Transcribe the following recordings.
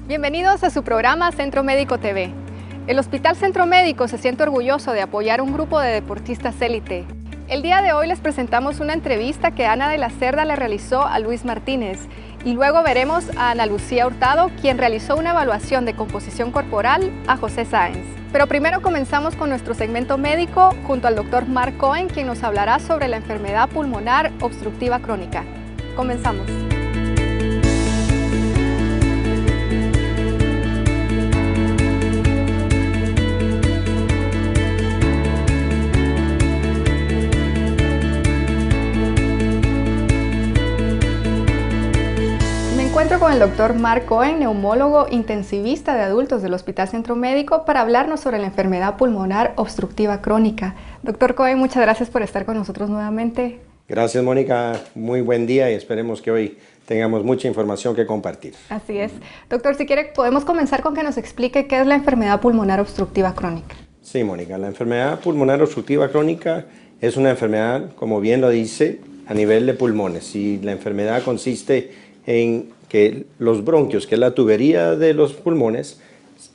Bienvenidos a su programa Centro Médico TV. El Hospital Centro Médico se siente orgulloso de apoyar un grupo de deportistas élite. El día de hoy les presentamos una entrevista que Ana de la Cerda le realizó a Luis Martínez y luego veremos a Ana Lucía Hurtado, quien realizó una evaluación de composición corporal a José Sáenz. Pero primero comenzamos con nuestro segmento médico junto al doctor Mark Cohen, quien nos hablará sobre la enfermedad pulmonar obstructiva crónica. Comenzamos. Me encuentro con el doctor Mark Cohen, neumólogo intensivista de adultos del Hospital Centro Médico, para hablarnos sobre la enfermedad pulmonar obstructiva crónica. Doctor Cohen, muchas gracias por estar con nosotros nuevamente. Gracias, Mónica. Muy buen día y esperemos que hoy tengamos mucha información que compartir. Así es. Doctor, si quiere, podemos comenzar con que nos explique qué es la enfermedad pulmonar obstructiva crónica. Sí, Mónica. La enfermedad pulmonar obstructiva crónica es una enfermedad, como bien lo dice, a nivel de pulmones. Y la enfermedad consiste en que los bronquios, que es la tubería de los pulmones,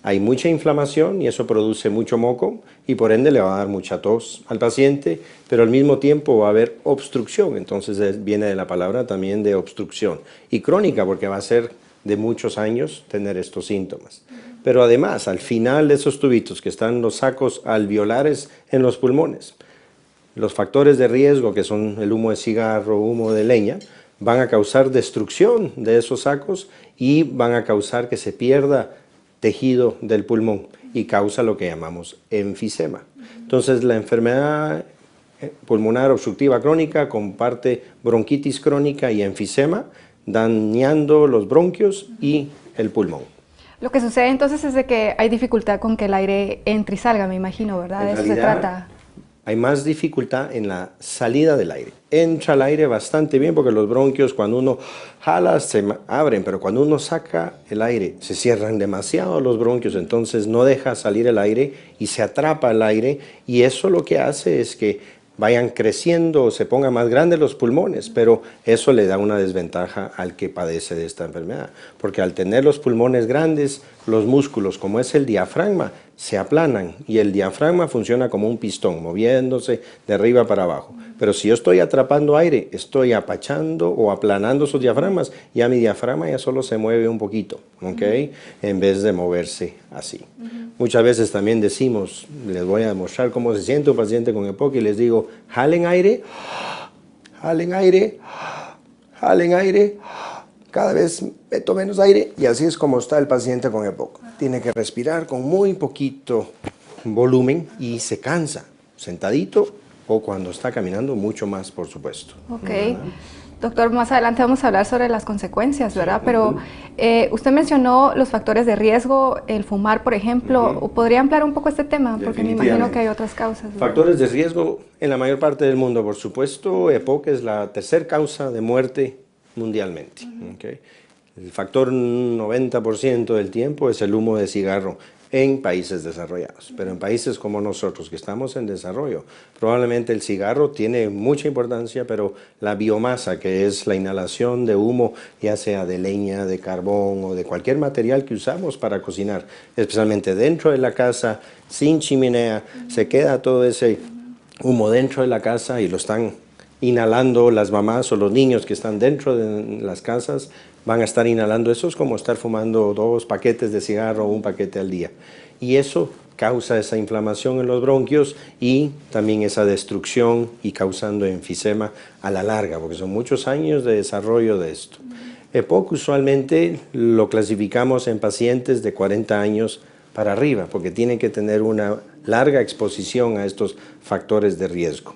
hay mucha inflamación y eso produce mucho moco y por ende le va a dar mucha tos al paciente, pero al mismo tiempo va a haber obstrucción, entonces viene de la palabra también de obstrucción. Y crónica porque va a ser de muchos años tener estos síntomas. Pero además, al final de esos tubitos que están los sacos alveolares en los pulmones, los factores de riesgo que son el humo de cigarro, humo de leña, van a causar destrucción de esos sacos y van a causar que se pierda tejido del pulmón y causa lo que llamamos enfisema. Entonces la enfermedad pulmonar obstructiva crónica comparte bronquitis crónica y enfisema, dañando los bronquios y el pulmón. Lo que sucede entonces es de que hay dificultad con que el aire entre y salga, me imagino, ¿verdad? De eso se trata. Hay más dificultad en la salida del aire. Entra el aire bastante bien porque los bronquios cuando uno jala se abren, pero cuando uno saca el aire se cierran demasiado los bronquios, entonces no deja salir el aire y se atrapa el aire y eso lo que hace es que vayan creciendo o se pongan más grandes los pulmones, pero eso le da una desventaja al que padece de esta enfermedad, porque al tener los pulmones grandes, los músculos, como es el diafragma, se aplanan y el diafragma funciona como un pistón, moviéndose de arriba para abajo. Pero si yo estoy atrapando aire, estoy apachando o aplanando esos diafragmas, ya mi diafragma ya solo se mueve un poquito, ¿ok? En vez de moverse así. Muchas veces también decimos, les voy a demostrar cómo se siente un paciente con EPOC y les digo, jalen aire, jalen aire, jalen aire, cada vez meto menos aire y así es como está el paciente con EPOC. Tiene que respirar con muy poquito volumen y se cansa, sentadito o cuando está caminando mucho más, por supuesto. Ok. Doctor, más adelante vamos a hablar sobre las consecuencias, ¿verdad? Pero usted mencionó los factores de riesgo, el fumar, por ejemplo. ¿Podría ampliar un poco este tema? Porque me imagino que hay otras causas, ¿verdad? Factores de riesgo en la mayor parte del mundo, por supuesto. EPOC es la tercera causa de muerte mundialmente. ¿Okay? El factor 90% del tiempo es el humo de cigarro en países desarrollados, pero en países como nosotros que estamos en desarrollo, probablemente el cigarro tiene mucha importancia, pero la biomasa, que es la inhalación de humo, ya sea de leña, de carbón o de cualquier material que usamos para cocinar, especialmente dentro de la casa, sin chimenea, se queda todo ese humo dentro de la casa y lo están inhalando las mamás o los niños que están dentro de las casas, van a estar inhalando. Eso es como estar fumando 2 paquetes de cigarro o un paquete al día. Y eso causa esa inflamación en los bronquios y también esa destrucción y causando enfisema a la larga, porque son muchos años de desarrollo de esto. EPOC usualmente lo clasificamos en pacientes de 40 años para arriba, porque tienen que tener una larga exposición a estos factores de riesgo.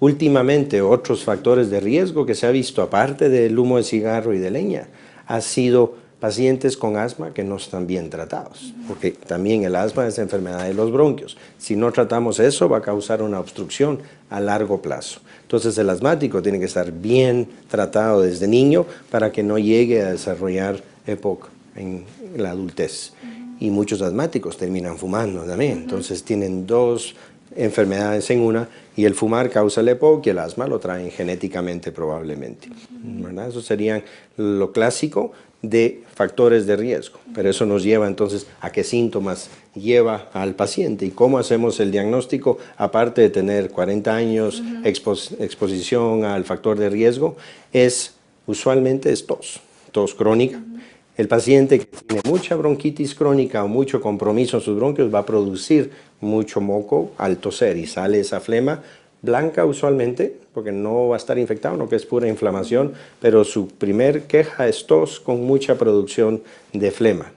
Últimamente, otros factores de riesgo que se ha visto, aparte del humo de cigarro y de leña, ha sido pacientes con asma que no están bien tratados, porque también el asma es enfermedad de los bronquios. Si no tratamos eso, va a causar una obstrucción a largo plazo. Entonces, el asmático tiene que estar bien tratado desde niño para que no llegue a desarrollar EPOC en la adultez. Y muchos asmáticos terminan fumando también, entonces tienen 2 enfermedades en una, y el fumar causa el EPOC y el asma lo traen genéticamente probablemente, ¿verdad? Eso serían lo clásico de factores de riesgo, pero eso nos lleva entonces a qué síntomas lleva al paciente y cómo hacemos el diagnóstico, aparte de tener 40 años, exposición al factor de riesgo, usualmente es tos crónica. El paciente que tiene mucha bronquitis crónica o mucho compromiso en sus bronquios va a producir mucho moco al toser y sale esa flema blanca usualmente, porque no va a estar infectado, no que es pura inflamación, pero su primer queja es tos con mucha producción de flema.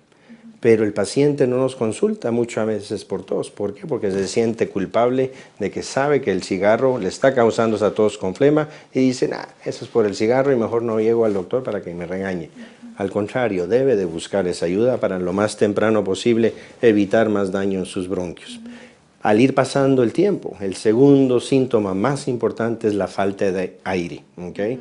Pero el paciente no nos consulta muchas veces por tos. ¿Por qué? Porque se siente culpable de que sabe que el cigarro le está causando esa tos con flema y dice, eso es por el cigarro y mejor no llego al doctor para que me regañe. Al contrario, debe de buscar esa ayuda para lo más temprano posible evitar más daño en sus bronquios. Al ir pasando el tiempo, el segundo síntoma más importante es la falta de aire. ¿Okay?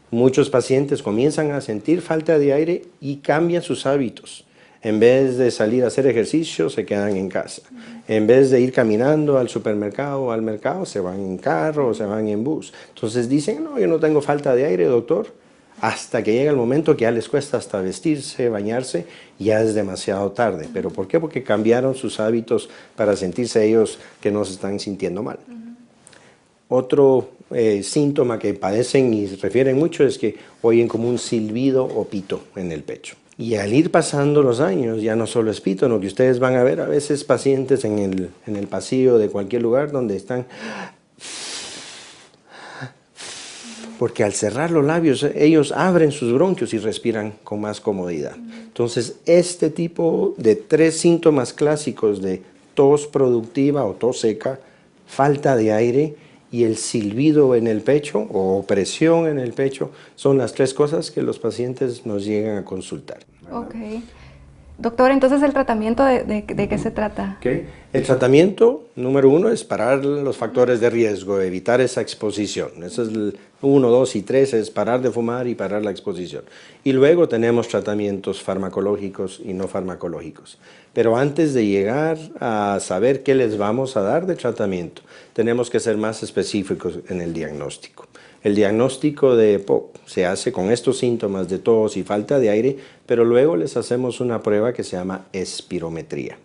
Muchos pacientes comienzan a sentir falta de aire y cambian sus hábitos. En vez de salir a hacer ejercicio, se quedan en casa. En vez de ir caminando al supermercado o al mercado, se van en carro o se van en bus. Entonces dicen, no, yo no tengo falta de aire, doctor. Hasta que llega el momento que ya les cuesta hasta vestirse, bañarse, ya es demasiado tarde. ¿Pero por qué? Porque cambiaron sus hábitos para sentirse ellos que no se están sintiendo mal. Otro síntoma que padecen y refieren mucho es que oyen como un silbido o pito en el pecho. Y al ir pasando los años, ya no solo es pito, no que ustedes van a ver a veces pacientes en el pasillo de cualquier lugar donde están, porque al cerrar los labios ellos abren sus bronquios y respiran con más comodidad. Entonces este tipo de 3 síntomas clásicos de tos productiva o tos seca, falta de aire y el silbido en el pecho o opresión en el pecho son las 3 cosas que los pacientes nos llegan a consultar. Ok. Doctor, entonces el tratamiento, ¿de qué se trata? Okay. El tratamiento número 1 es parar los factores de riesgo, evitar esa exposición. Ese es el 1, 2 y 3, es parar de fumar y parar la exposición. Y luego tenemos tratamientos farmacológicos y no farmacológicos. Pero antes de llegar a saber qué les vamos a dar de tratamiento, tenemos que ser más específicos en el diagnóstico. El diagnóstico de EPOC se hace con estos síntomas de tos y falta de aire, pero luego les hacemos una prueba que se llama espirometría.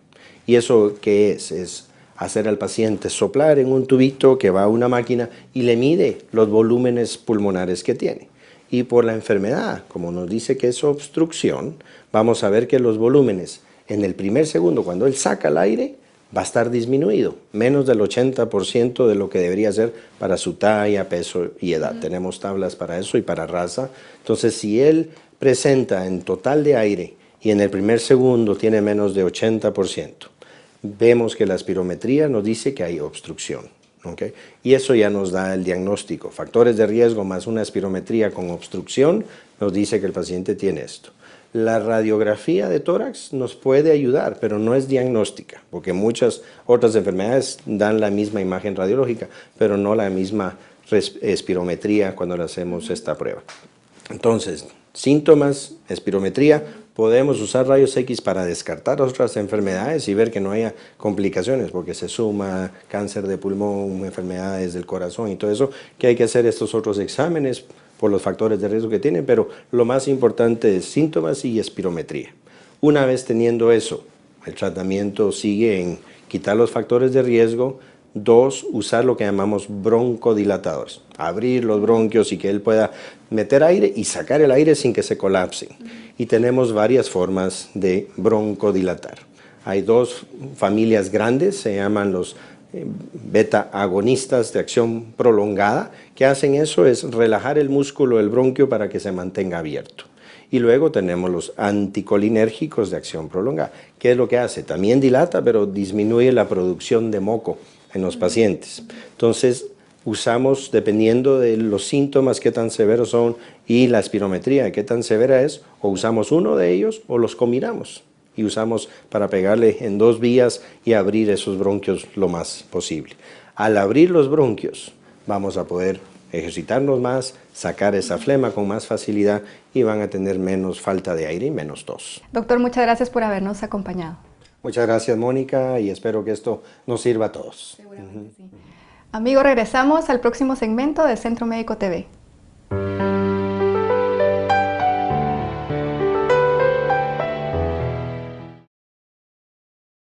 ¿Y eso qué es? Es hacer al paciente soplar en un tubito que va a una máquina y le mide los volúmenes pulmonares que tiene. Y por la enfermedad, como nos dice que es obstrucción, vamos a ver que los volúmenes en el primer segundo, cuando él saca el aire, va a estar disminuido, menos del 80% de lo que debería ser para su talla, peso y edad. Tenemos tablas para eso y para raza. Entonces, si él presenta en total de aire y en el primer segundo tiene menos de 80%, vemos que la espirometría nos dice que hay obstrucción. ¿Okay? Y eso ya nos da el diagnóstico. Factores de riesgo más una espirometría con obstrucción nos dice que el paciente tiene esto. La radiografía de tórax nos puede ayudar, pero no es diagnóstica, porque muchas otras enfermedades dan la misma imagen radiológica, pero no la misma espirometría cuando le hacemos esta prueba. Entonces, síntomas, espirometría, podemos usar rayos X para descartar otras enfermedades y ver que no haya complicaciones, porque se suma cáncer de pulmón, enfermedades del corazón y todo eso, que hay que hacer estos otros exámenes por los factores de riesgo que tienen, pero lo más importante es síntomas y espirometría. Una vez teniendo eso, el tratamiento sigue en quitar los factores de riesgo. 2, usar lo que llamamos broncodilatadores, abrir los bronquios y que él pueda meter aire y sacar el aire sin que se colapsen. Y tenemos varias formas de broncodilatar. Hay 2 familias grandes, se llaman los beta agonistas de acción prolongada, que hacen eso, es relajar el músculo del bronquio para que se mantenga abierto. Y luego tenemos los anticolinérgicos de acción prolongada. ¿Qué es lo que hace? También dilata, pero disminuye la producción de moco en los pacientes. Entonces, usamos, dependiendo de los síntomas, qué tan severos son, y la espirometría, qué tan severa es, o usamos uno de ellos o los combinamos. Y usamos para pegarle en 2 vías y abrir esos bronquios lo más posible. Al abrir los bronquios, vamos a poder ejercitarnos más, sacar esa flema con más facilidad y van a tener menos falta de aire y menos tos. Doctor, muchas gracias por habernos acompañado. Muchas gracias, Mónica, y espero que esto nos sirva a todos. Seguramente sí. Amigos, regresamos al próximo segmento de Centro Médico TV.